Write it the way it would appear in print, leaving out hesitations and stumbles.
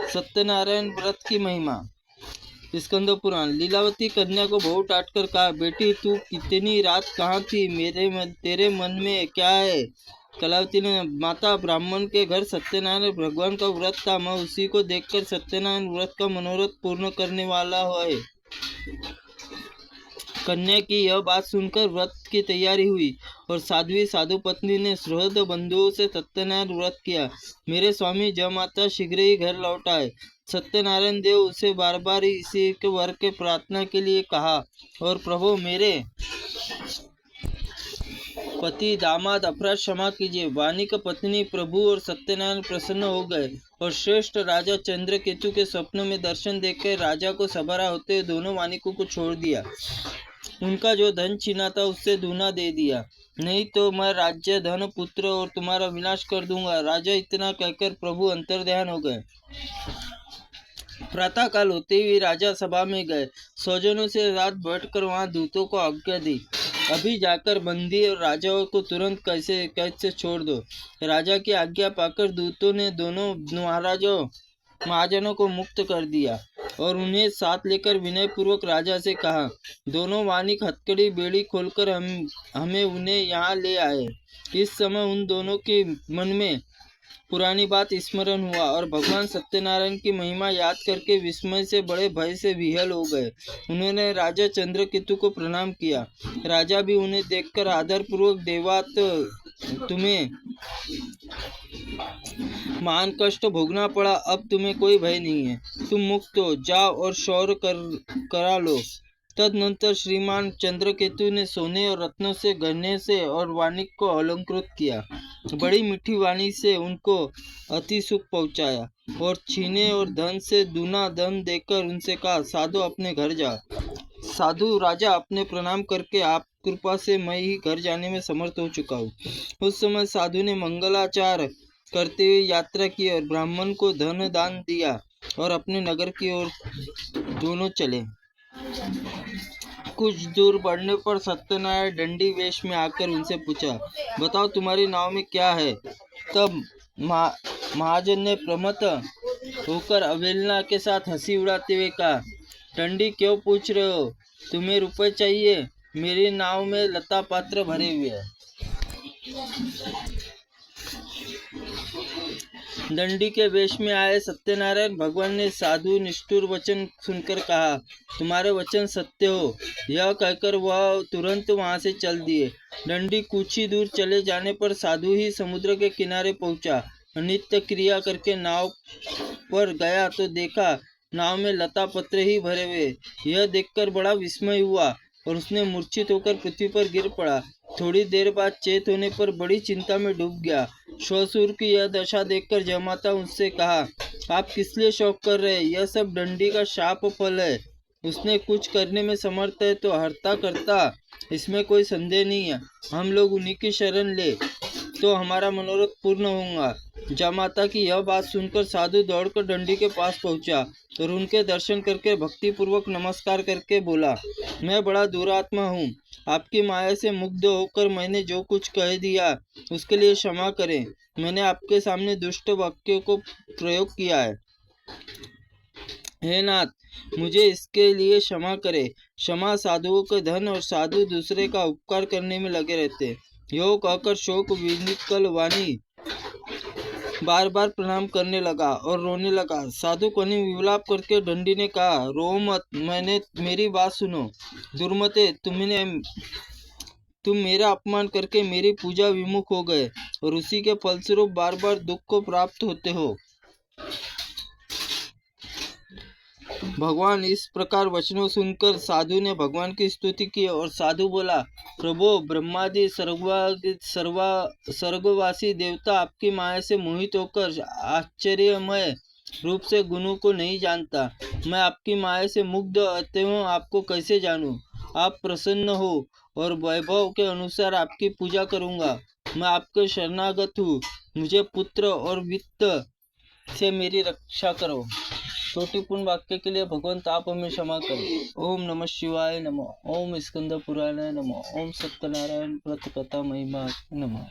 सत्यनारायण व्रत की महिमा। स्कंद पुराण। लीलावती कन्या को बहु डांट कर कहा, बेटी तू कितनी रात कहाँ थी? तेरे मन में क्या है? कलावती ने, माता ब्राह्मण के घर सत्यनारायण भगवान का व्रत था, मैं उसी को देखकर सत्यनारायण व्रत का मनोरथ पूर्ण करने वाला है। कन्या की यह बात सुनकर व्रत की तैयारी हुई और साध्वी साधु पत्नी ने सुहृद बंधुओं से सत्यनारायण व्रत किया। मेरे स्वामी जमाता शीघ्र ही घर लौट आए। सत्यनारायण देव उसे बार बार इसी के वर के प्रार्थना के लिए कहा, और प्रभु मेरे पति दामाद अपराध क्षमा कीजिए। वाणी का पत्नी प्रभु और सत्यनारायण प्रसन्न हो गए और श्रेष्ठ राजा चंद्रकेतु के स्वप्न में दर्शन देखकर राजा को सबरा होते दोनों वानिकों को छोड़ दिया। उनका जो धन छीना था उससे दूना दे दिया, नहीं तो मैं राज्य धन पुत्र और तुम्हारा विनाश कर दूंगा। राजा इतना कहकर प्रभु अंतर्ध्यान हो गए। प्रातः काल होते हुए राजा सभा में गए। स्वजनों से रात बैठकर वहां दूतों को आज्ञा दी, अभी जाकर बंदी और राजाओं को तुरंत कैद से छोड़ दो। राजा की आज्ञा पाकर दूतों ने दोनों महाजनों को मुक्त कर दिया और उन्हें साथ लेकर विनय पूर्वक राजा से कहा, दोनों वानिक हथकड़ी बेड़ी खोलकर हमें उन्हें यहाँ ले आए। इस समय उन दोनों के मन में पुरानी बात स्मरण हुआ और भगवान सत्यनारायण की महिमा याद करके विस्मय से बड़े भय से विह्वल हो गए। उन्होंने राजा चंद्रकेतु को प्रणाम किया। राजा भी उन्हें देखकर आदर पूर्वक, देवात तुम्हें महान कष्ट भोगना पड़ा, अब तुम्हें कोई भय नहीं है, तुम मुक्त हो, जाओ और शौर्य करा लो। तदनंतर श्रीमान चंद्रकेतु ने सोने और रत्नों से गहने से और वाणिक को अलंकृत किया, बड़ी मीठी वाणी से उनको अति सुख पहुंचाया और छीने और धन से दूना धन देकर उनसे कहा, साधु अपने घर जाओ। साधु राजा अपने प्रणाम करके, आप कृपा से मैं ही घर जाने में समर्थ हो चुका हूँ। उस समय साधु ने मंगलाचार करते हुए यात्रा की और ब्राह्मण को धन दान दिया और अपने नगर की ओर दोनों चले। कुछ दूर बढ़ने पर सत्यनारायण दंडी वेश में आकर उनसे पूछा, बताओ तुम्हारी नाव में क्या है? तब महाजन ने प्रमत्त होकर अवहेलना के साथ हंसी उड़ाते हुए कहा, दंडी क्यों पूछ रहे हो? तुम्हें रुपए चाहिए? मेरी नाव में लता पात्र भरे हुए हैं। दंडी के वेश में आए सत्यनारायण भगवान ने साधु निष्ठुर वचन सुनकर कहा, तुम्हारे वचन सत्य हो। यह कहकर वह तुरंत वहां से चल दिए। दंडी कुछ ही दूर चले जाने पर साधु ही समुद्र के किनारे पहुंचा। नित्य क्रिया करके नाव पर गया तो देखा नाव में लता पत्र ही भरे हुए। यह देखकर बड़ा विस्मय हुआ और उसने मूर्छित होकर पृथ्वी पर गिर पड़ा। थोड़ी देर बाद चेत होने पर बड़ी चिंता में डूब गया। श्वशुर की यह दशा देखकर जमाता उससे कहा, आप किस लिए शोक कर रहे हैं? यह सब दंडी का शाप फल है। उसने कुछ करने में समर्थ है तो हरता करता, इसमें कोई संदेह नहीं है। हम लोग उन्हीं की शरण ले तो हमारा मनोरथ पूर्ण होगा। जमाता की यह बात सुनकर साधु दौड़कर दंडी के पास पहुंचा और उनके दर्शन करके भक्ति पूर्वक नमस्कार करके बोला, मैं बड़ा दुरात्मा हूँ। आपकी माया से मुग्ध होकर मैंने जो कुछ कह दिया उसके लिए क्षमा करें। मैंने आपके सामने दुष्ट वाक्यों को प्रयोग किया है। हे नाथ, मुझे इसके लिए क्षमा करे। क्षमा साधुओं के धन और साधु दूसरे का उपकार करने में लगे रहते। यो कहकर शोक विनिकल वाणी बार बार प्रणाम करने लगा और रोने लगा। साधु को विलाप करके दंडी ने कहा, रो मत, मेरी बात सुनो। दुर्मते, तुम मेरा अपमान करके मेरी पूजा विमुख हो गए और उसी के फलस्वरूप बार बार दुख को प्राप्त होते हो। भगवान इस प्रकार वचनों सुनकर साधु ने भगवान की स्तुति की और साधु बोला, प्रभु ब्रह्मादि स्वर्गवासी देवता आपकी माया से मोहित होकर आश्चर्यमय रूप से गुणों को नहीं जानता। मैं आपकी माया से मुग्ध अतएव आपको कैसे जानूं? आप प्रसन्न हो और वैभव के अनुसार आपकी पूजा करूंगा। मैं आपके शरणागत हूँ। मुझे पुत्र और वित्त से मेरी रक्षा करो। त्रुटिपूर्ण वाक्य के लिए भगवंत आप हमें क्षमा करें। ओम नमः शिवाय नमः। ओम स्कंद पुराणाय नमः। ओम सत्यनारायण व्रत कथा महिमा नमः।